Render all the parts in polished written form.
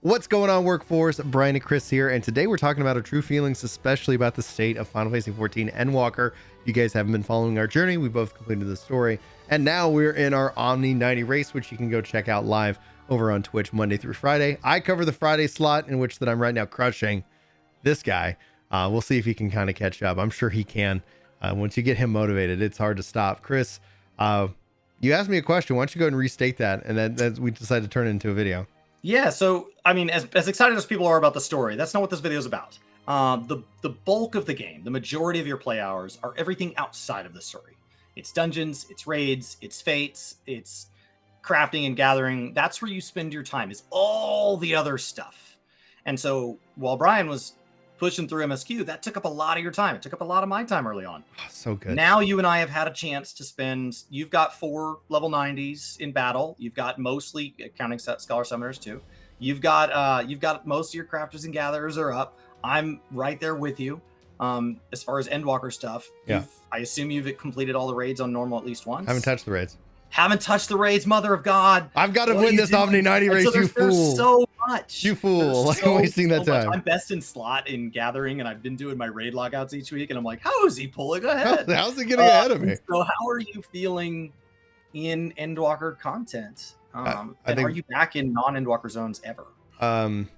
What's going on, workforce? Brian and Chris here, and today we're talking about our true feelings, especially about the state of Final Fantasy XIV Endwalker. If you guys haven't been following our journey, we both completed the story, and now we're in our Omni 90 race, which you can go check out live over on Twitch Monday through Friday. I cover the Friday slot, in which that I'm right now crushing this guy. We'll see if he can kind of catch up. I'm sure he can. Once you get him motivated, it's hard to stop. Chris, you asked me a question. Why don't you go ahead and restate that, and then we decided to turn it into a video. Yeah, so, I mean, as excited as people are about the story, that's not what this video is about. The bulk of the game, the majority of your play hours, are everything outside of the story. It's dungeons, it's raids, it's fates, it's crafting and gathering. That's where you spend your time, is all the other stuff. And so, while Brian was pushing through MSQ, that took up a lot of your time. It took up a lot of my time early on. Oh, so good. Now you and I have had a chance to spend, you've got 4 level 90s in battle. You've got mostly, counting Scholar Summoners too. You've got most of your crafters and gatherers are up. I'm right there with you. As far as Endwalker stuff, yeah. I assume you've completed all the raids on normal at least once. Haven't touched the raids. Haven't touched the raids, mother of God. I've got to win this Omni 90 race, you fool. There's so much. You fool. Like, wasting that time. I'm best in slot in gathering, and I've been doing my raid logouts each week, and I'm like, how is he pulling ahead? How's he getting ahead of me? So how are you feeling in Endwalker content? And are you back in non-Endwalker zones ever?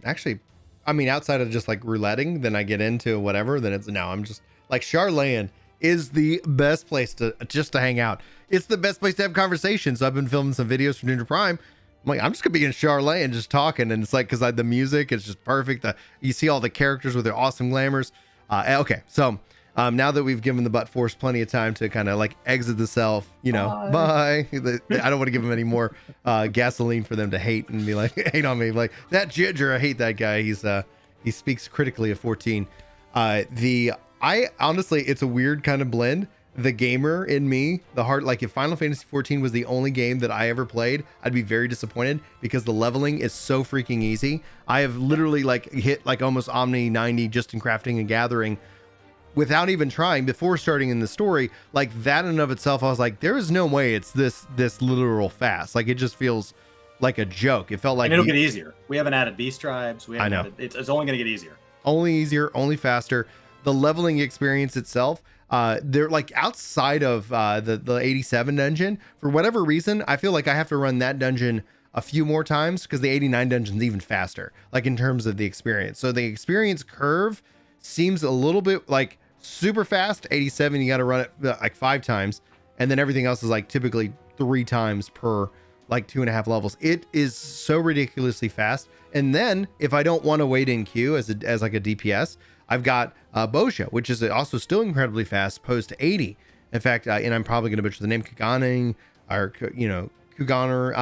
Actually, I mean, outside of just like rouletting, then I get into whatever, then it's now I'm just like Charland is the best place to hang out. It's the best place to have conversations. I've been filming some videos for Ninja Prime. I'm like, I'm just gonna be in Charland just talking, and it's like, because the music is just perfect. You see all the characters with their awesome glamours. Okay, so now that we've given the butt force plenty of time to kind of like exit the self, you know, bye. I don't want to give them any more gasoline for them to hate and be like, hate on me. Like, that Ginger, I hate that guy. He speaks critically of 14. I honestly, it's a weird kind of blend. The gamer in me, the heart, like if Final Fantasy XIV was the only game that I ever played, I'd be very disappointed because the leveling is so freaking easy. I have literally like hit like almost Omni 90 just in crafting and gathering without even trying before starting in the story. Like that in and of itself, I was like, there is no way it's this literal fast. Like it just feels like a joke. It felt like, and it'll get easier. We haven't added beast tribes. I know. It's only going to get easier. Only easier, only faster. The leveling experience itself, they're like outside of the 87 dungeon. For whatever reason, I feel like I have to run that dungeon a few more times because the 89 dungeon's even faster, like in terms of the experience. So the experience curve seems a little bit like super fast. 87, you got to run it like 5 times, and then everything else is like typically 3 times per like 2.5 levels. It is so ridiculously fast. And then if I don't want to wait in queue as like a DPS, I've got Bosha, which is also still incredibly fast, opposed to 80. In fact, and I'm probably going to butcher the name, Kaganing, or, you know, Kuganer.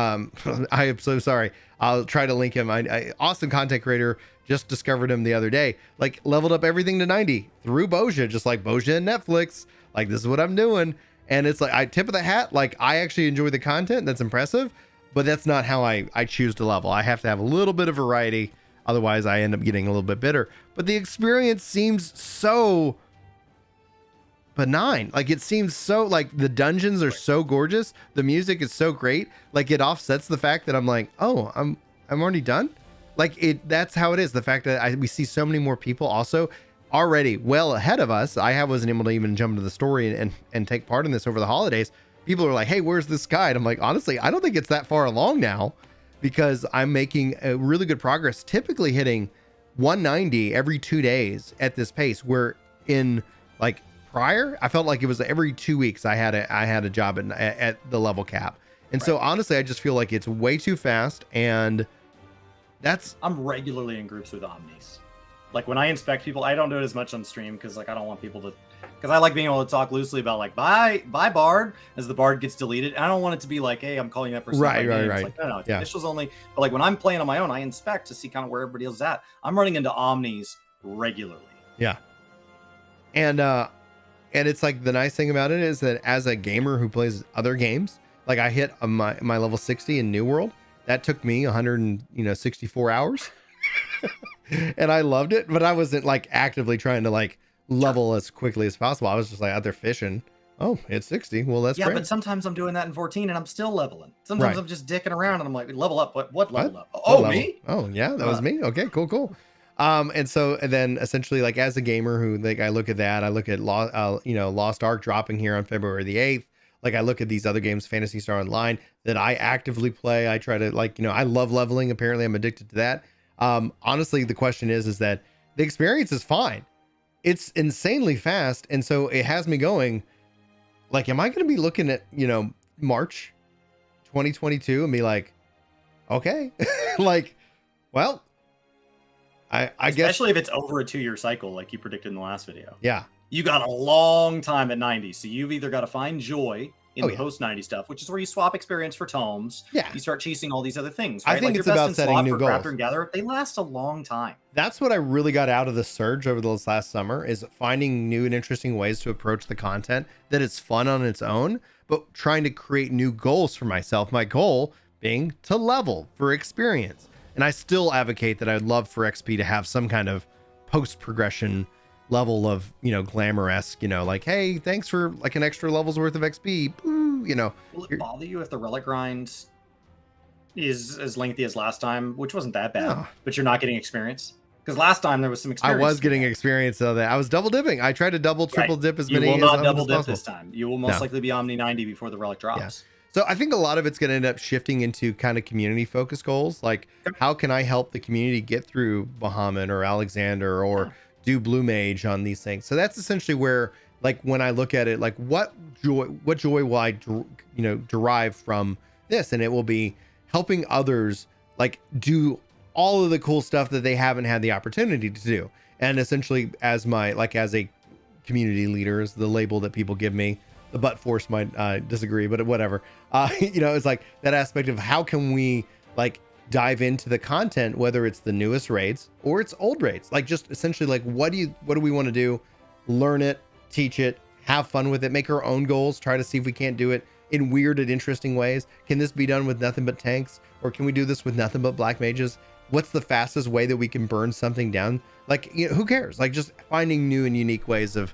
I am so sorry. I'll try to link him. Awesome content creator. Just discovered him the other day. Like, leveled up everything to 90 through Bosha, just like Bosha and Netflix. Like, this is what I'm doing. And it's like, I tip of the hat. Like, I actually enjoy the content. That's impressive. But that's not how I choose to level. I have to have a little bit of variety. Otherwise, I end up getting a little bit bitter. But the experience seems so benign. Like, it seems so, like, the dungeons are so gorgeous. The music is so great. Like, it offsets the fact that I'm like, oh, I'm already done. Like, that's how it is. The fact that we see so many more people also already well ahead of us. I wasn't able to even jump into the story and take part in this over the holidays. People are like, hey, where's this guide? I'm like, honestly, I don't think it's that far along now, because I'm making a really good progress, typically hitting 190 every 2 days at this pace, where in like prior, I felt like it was every 2 weeks I had a job at the level cap. And so honestly, I just feel like it's way too fast. And I'm regularly in groups with Omnis. Like when I inspect people, I don't do it as much on stream because like I don't want people to, because I like being able to talk loosely about like bye Bard as the Bard gets deleted. And I don't want it to be like, hey, I'm calling that person right. It's like, no, it's initials only. But like when I'm playing on my own, I inspect to see kind of where everybody else is at. I'm running into Omnis regularly. Yeah. And it's like, the nice thing about it is that as a gamer who plays other games, like I hit my level 60 in New World. That took me 164 hours. And I loved it, but I wasn't like actively trying to like level as quickly as possible. I was just like out there fishing, Oh, it's 60. Well, that's Yeah, great. but sometimes I'm doing that in 14 and I'm still leveling. Sometimes Right. I'm just dicking around and I'm like, level up. What What? leveled up? What Oh, level? me? Oh, yeah, that was me. Okay, cool, cool. And then essentially, like as a gamer who like I look at that, I look at Lost Ark dropping here on February the 8th. Like I look at these other games, Phantasy Star Online, that I actively play. I try to like, I love leveling. Apparently, I'm addicted to that. Honestly, the question is that the experience is fine. It's insanely fast, and so it has me going. Like, am I going to be looking at March 2022 and be like, okay, like, well, I guess, Especially if it's over a 2-year cycle, like you predicted in the last video. yeah. You got a long time at 90. So you've either got to find joy in Oh the yeah, post 90 stuff, which is where you swap experience for tomes. yeah. You start chasing all these other things, I right? think Like your it's best about in setting slot new for goals. Crafter and Gatherer, they last a long time. That's what I really got out of the surge over this last summer is finding new and interesting ways to approach the content that is fun on its own, but trying to create new goals for myself. My goal being to level for experience. And I still advocate that I'd love for XP to have some kind of post progression level of, glamour-esque, like, hey, thanks for like an extra level's worth of XP. Boo, Will it bother you if the relic grind is as lengthy as last time, which wasn't that bad, No. but you're not getting experience? Because last time there was some I experience. was getting experience of that. I was double dipping. I tried to double, triple dip as You many will as not often double as dip possible. this time. You will most likely be Omni 90 before the relic drops. Yeah. So I think a lot of it's going to end up shifting into kind of community focused goals. Like, how can I help the community get through Bahamut or Alexander or do Blue Mage on these things? So that's essentially where, like, when I look at it, like, what joy will I, derive from this? And it will be helping others, like, do all of the cool stuff that they haven't had the opportunity to do. And essentially, as a community leader, is the label that people give me. The butt force might disagree, but whatever. It's like that aspect of how can we like dive into the content, whether it's the newest raids or it's old raids, like just essentially like what do we want to do? Learn it, teach it, have fun with it, make our own goals, try to see if we can't do it in weird and interesting ways. Can this be done with nothing but tanks, or can we do this with nothing but black mages? What's the fastest way that we can burn something down? Like, who cares? Like, just finding new and unique ways of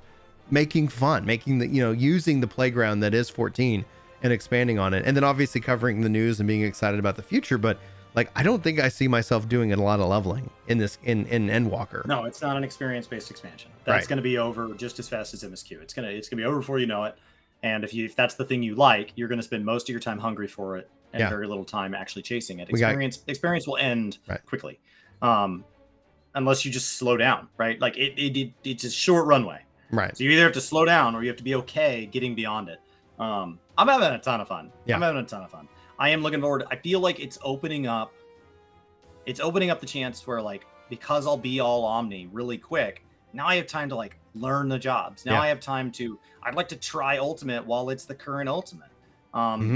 making fun, making the, using the playground that is 14 and expanding on it. And then obviously covering the news and being excited about the future. But like, I don't think I see myself doing a lot of leveling in this, in Endwalker. No, it's not an experience-based expansion. That's going to be over just as fast as MSQ. It's going to be over before you know it. And if that's the thing you like, you're going to spend most of your time hungry for it and very little time actually chasing it. Experience will end quickly. Unless you just slow down, right? Like it's a short runway. Right. So you either have to slow down or you have to be okay getting beyond it. I'm having a ton of fun. Yeah. I'm having a ton of fun. I am looking forward. I feel like it's opening up the chance where, like, because I'll be all Omni really quick, now I have time to like learn the jobs. Now I have time to, I'd like to try Ultimate while it's the current Ultimate.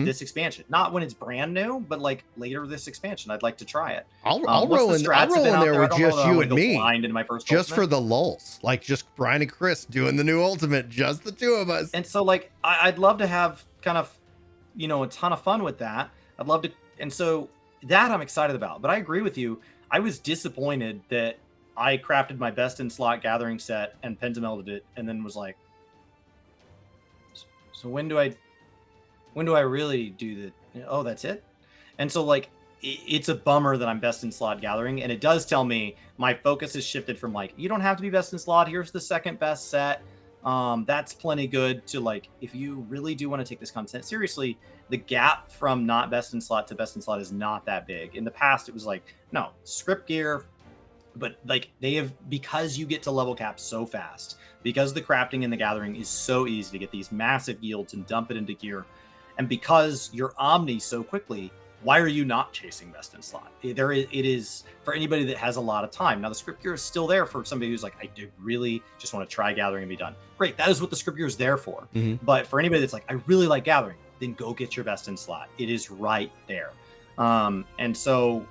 This expansion, not when it's brand new, but like later this expansion, I'd like to try it. I'll roll in there with just you and me, into my first just Ultimate. for the lulz, like just Brian and Chris doing the new Ultimate, just the two of us. And so like I'd love to have kind of a ton of fun with that. I'd love to, and so that I'm excited about. But I agree with you. I was disappointed that I crafted my best in slot gathering set and pentamelded it, and then was like, so when do I really do the, oh, that's it? And so like, it's a bummer that I'm best in slot gathering. And it does tell me my focus has shifted from like, you don't have to be best in slot. Here's the second best set. That's plenty good to like, if you really do want to take this content seriously, the gap from not best in slot to best in slot is not that big. In the past, it was like, no, script gear, but like because you get to level cap so fast, because the crafting and the gathering is so easy to get these massive yields and dump it into gear. And because you're Omni so quickly, why are you not chasing best in slot? It is for anybody that has a lot of time. Now, the script gear is still there for somebody who's like, I do really just want to try gathering and be done. Great, that is what the script gear is there for. But for anybody that's like, I really like gathering, then go get your best in slot. It is right there. And so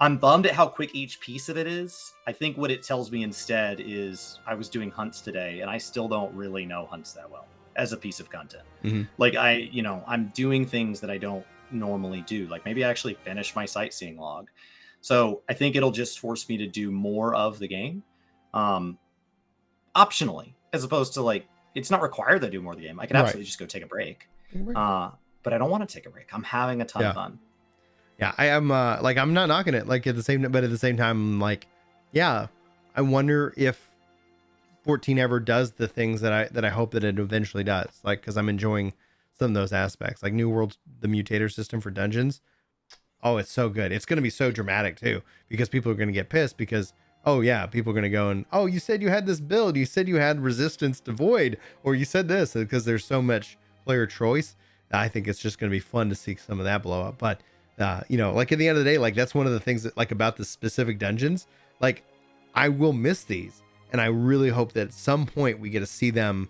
I'm bummed at how quick each piece of it is. I think what it tells me instead is I was doing hunts today, and I still don't really know hunts that well as a piece of content. Like I'm doing things that I don't normally do. Like maybe I actually finish my sightseeing log. So I think it'll just force me to do more of the game, optionally, as opposed to like it's not required that I do more of the game. I could absolutely just go take a break. But I don't want to take a break. I'm having a ton of fun. Yeah, I am like, I'm not knocking it, like, at the same time, I'm like, yeah, I wonder if 14 ever does the things that I hope that it eventually does. Like, because I'm enjoying some of those aspects, like New World's the mutator system for dungeons. Oh, it's so good. It's going to be so dramatic too, because people are going to get pissed because, oh yeah, people are going to go and, oh, you said you had this build, you said you had resistance to void, or you said this, because there's so much player choice. I think it's just going to be fun to see some of that blow up. But you know, like, at the end of the day, like, that's one of the things that, like, about the specific dungeons, like, I will miss these, and I really hope that at some point we get to see them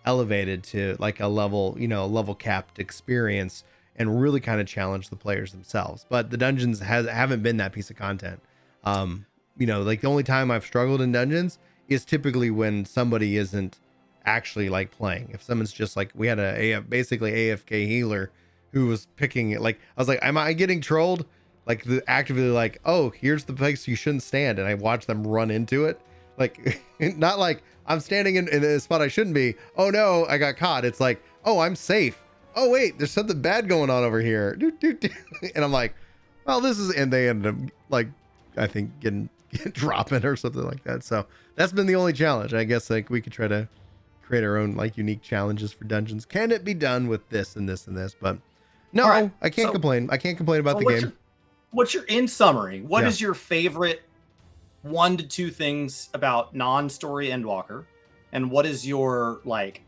elevated to like a level, you know, a level capped experience, and really kind of challenge the players themselves. But the dungeons haven't been that piece of content. You know, like, the only time I've struggled in dungeons is typically when somebody isn't actually like playing. If someone's just like, we had basically AFK healer who was picking it, like, I was like, am I getting trolled? Like, the actively like, oh, here's the place you shouldn't stand, and I watch them run into it. Like, not like I'm standing in a spot I shouldn't be. Oh no, I got caught. It's like, oh, I'm safe. Oh wait, there's something bad going on over here. And I'm like, well, this is, and they ended up, like, I think getting dropping or something like that. So that's been the only challenge. I guess, like, we could try to create our own, like, unique challenges for dungeons. Can it be done with this and this and this? But no, right, I can't complain. I can't complain about the game. What's your, in summary, what is your favorite 1 to 2 things about non-story Endwalker? And what is your, like,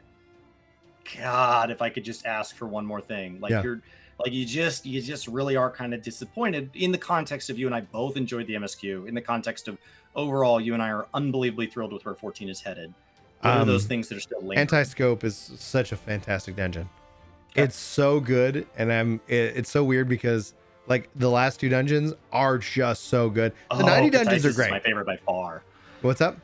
God, if I could just ask for one more thing, like, you're like, you just really are kind of disappointed in the context of you and I both enjoyed the MSQ, in the context of overall, you and I are unbelievably thrilled with where 14 is headed. What are those things that are still lingering? Anti-scope is such a fantastic dungeon. Okay. It's so good. And it's so weird because, like, the last 2 dungeons are just so good. The 90 dungeons are great. Is my favorite by far. What's up?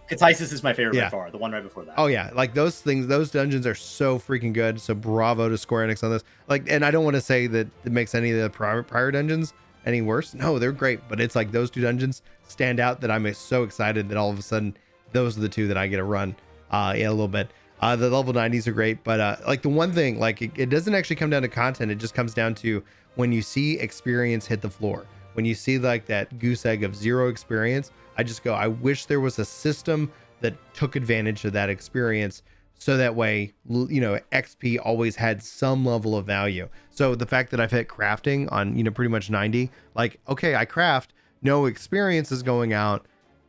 Katisis is my favorite by far. The one right before that. Oh yeah, like, those dungeons are so freaking good. So bravo to Square Enix on this. Like, and I don't want to say that it makes any of the prior dungeons any worse. No, they're great. But it's like, those 2 dungeons stand out that I'm so excited that all of a sudden those are the 2 that I get to run a little bit. The level 90s are great, but like, the one thing, like, it doesn't actually come down to content. It just comes down to when you see experience hit the floor, when you see, like, that goose egg of 0 experience. I just go, I wish there was a system that took advantage of that experience, so that way, you know, XP always had some level of value. So the fact that I've hit crafting on, you know, pretty much 90, like, okay, I craft, no experience is going out,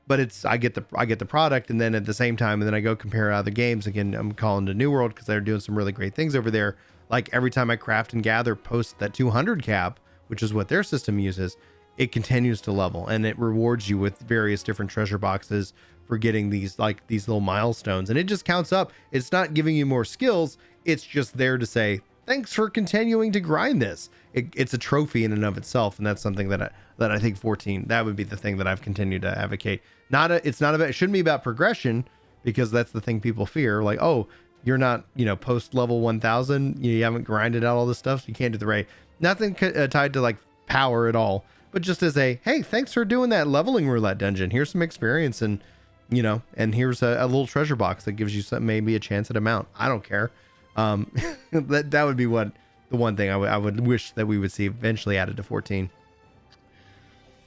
but it's, I get the product, and then at the same time, and then I go compare other games. Again, I'm calling to New World because they're doing some really great things over there. Like, every time I craft and gather post that 200 cap, which is what their system uses, it continues to level, and it rewards you with various different treasure boxes for getting these, like, these little milestones, and it just counts up. It's not giving you more skills. It's just there to say, thanks for continuing to grind this. It's a trophy in and of itself. And that's something that I think 14, that would be the thing that I've continued to advocate. It shouldn't be about progression, because that's the thing people fear. Like, oh, you're not, you know, post level 1000, you haven't grinded out all this stuff, so you can't do the raid. Nothing tied to, like, power at all, but just as a, hey, thanks for doing that leveling roulette dungeon. Here's some experience, and, you know, and here's a little treasure box that gives you maybe a chance at a mount. I don't care. That would be the one thing I would wish that we would see eventually added to 14.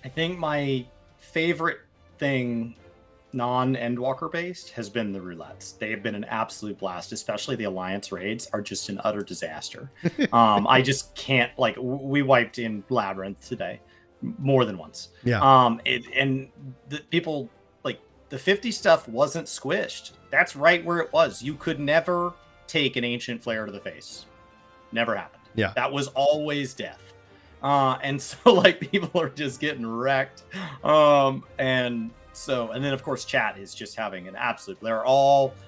I think my favorite thing, non-Endwalker based, has been the roulettes. They have been an absolute blast, especially the Alliance raids are just an utter disaster. I just can't, like, we wiped in Labyrinth today more than once. Yeah. And the people, like, the 50 stuff wasn't squished. That's right where it was. You could never take an Ancient Flare to the face. Never happened. Yeah. That was always death. And so, like, people are just getting wrecked. And then, of course, chat is just having an absolute,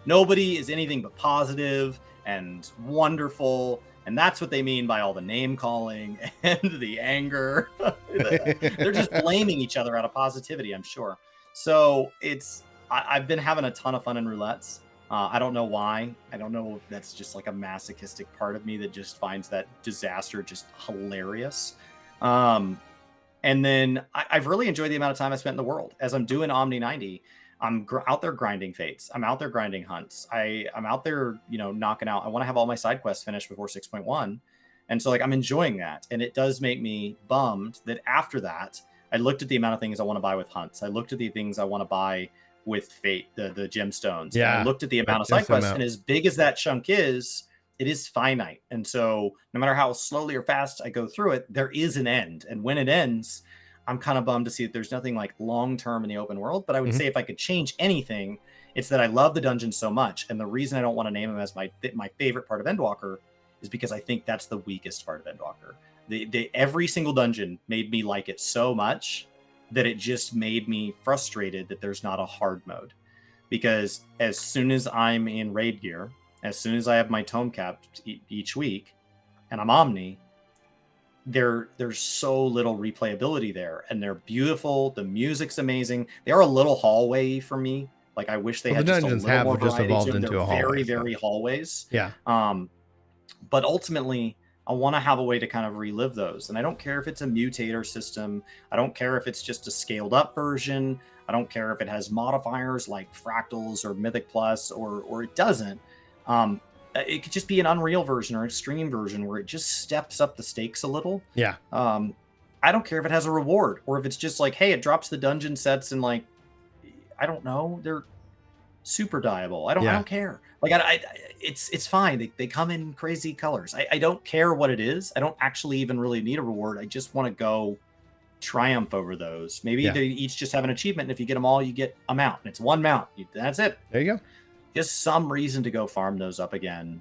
nobody is anything but positive and wonderful. And that's what they mean by all the name calling and the anger. They're just blaming each other out of positivity, I'm sure. So I've been having a ton of fun in roulettes. I don't know why. I don't know if that's just like a masochistic part of me that just finds that disaster just hilarious. And then I've really enjoyed the amount of time I spent in the world as I'm doing Omni 90. out there grinding fates. I'm out there grinding hunts. I'm out there, knocking out. I want to have all my side quests finished before 6.1. And so like I'm enjoying that. And it does make me bummed that after that, I looked at the amount of things I want to buy with hunts. I looked at the things I want to buy with fate, the gemstones. Yeah. And I looked at the amount of side quests, and as big as that chunk is, it is finite. And so no matter how slowly or fast I go through it, there is an end. And when it ends, I'm kind of bummed to see that there's nothing like long-term in the open world. But I would say if I could change anything, it's that I love the dungeon so much. And the reason I don't want to name him as my favorite part of Endwalker is because I think that's the weakest part of Endwalker. Every single dungeon made me like it so much that it just made me frustrated that there's not a hard mode. Because as soon as I'm in raid gear, as soon as I have my tome cap each week, and I'm Omni, there's so little replayability there, and they're beautiful. The music's amazing. They are a little hallway for me. Like I wish they had just a little more variety evolved to them. into They're a hallway, very hallways. Yeah. But ultimately, I want to have a way to kind of relive those. And I don't care if it's a mutator system. I don't care if it's just a scaled up version. I don't care if it has modifiers like fractals or Mythic Plus or it doesn't. It could just be an Unreal version or extreme version where it just steps up the stakes a little. Yeah. I don't care if it has a reward or if it's just like, hey, it drops the dungeon sets and like, I don't know, they're super dieable. I don't care. Like it's fine. They come in crazy colors. I don't care what it is. I don't actually even really need a reward. I just want to go triumph over those. Maybe they each just have an achievement, and if you get them all, you get a mount. And it's one mount. That's it. There you go. Just some reason to go farm those up again,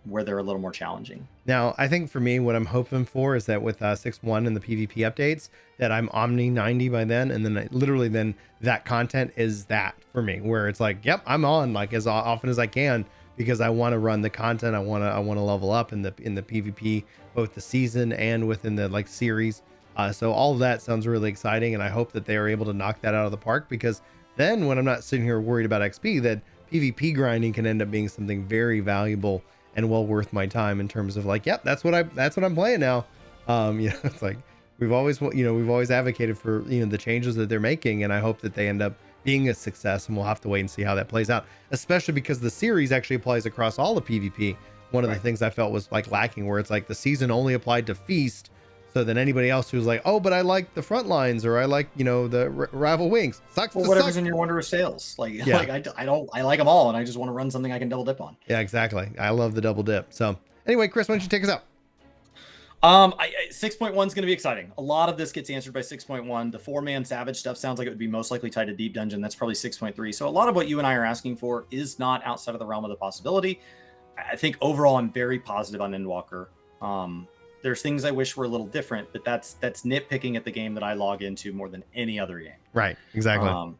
where they're a little more challenging. Now, I think for me, what I'm hoping for is that with 6.1 and the PvP updates, that I'm Omni 90 by then, and then literally then that content is that for me, where it's like, yep, I'm on like as often as I can because I want to run the content. I want to level up in the PvP, both the season and within the like series. So all of that sounds really exciting, and I hope that they are able to knock that out of the park, because then when I'm not sitting here worried about XP, that PvP grinding can end up being something very valuable and well worth my time in terms of like, yep, that's what I'm playing now. It's like we've always advocated for, the changes that they're making, and I hope that they end up being a success, and we'll have to wait and see how that plays out, especially because the series actually applies across all the PvP. One of the things I felt was like lacking, where it's like the season only applied to Feast. So then anybody else who's like, oh, but I like the front lines, or I like, the Ravel Wings. Sucks. Well, whatever's in your Wondrous Sales. Like, I like them all, and I just want to run something I can double dip on. Yeah, exactly. I love the double dip. So anyway, Chris, why don't you take us out? 6.1 is going to be exciting. A lot of this gets answered by 6.1. The 4-man Savage stuff sounds like it would be most likely tied to Deep Dungeon. That's probably 6.3. So a lot of what you and I are asking for is not outside of the realm of the possibility. I think overall, I'm very positive on Endwalker. There's things I wish were a little different, but that's nitpicking at the game that I log into more than any other game. Right. Exactly.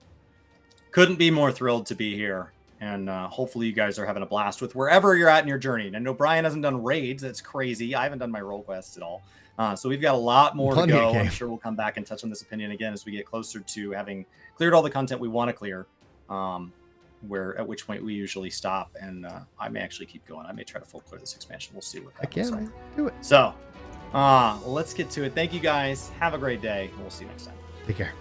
Couldn't be more thrilled to be here. And hopefully you guys are having a blast with wherever you're at in your journey. And I know Brian hasn't done raids. That's crazy. I haven't done my role quests at all. So we've got a lot more to go. I'm sure we'll come back and touch on this opinion again as we get closer to having cleared all the content we want to clear. At which point we usually stop, and I may actually keep going. I may try to full clear this expansion. We'll see what that looks like. Do it. So let's get to it. Thank you guys. Have a great day. We'll see you next time. Take care.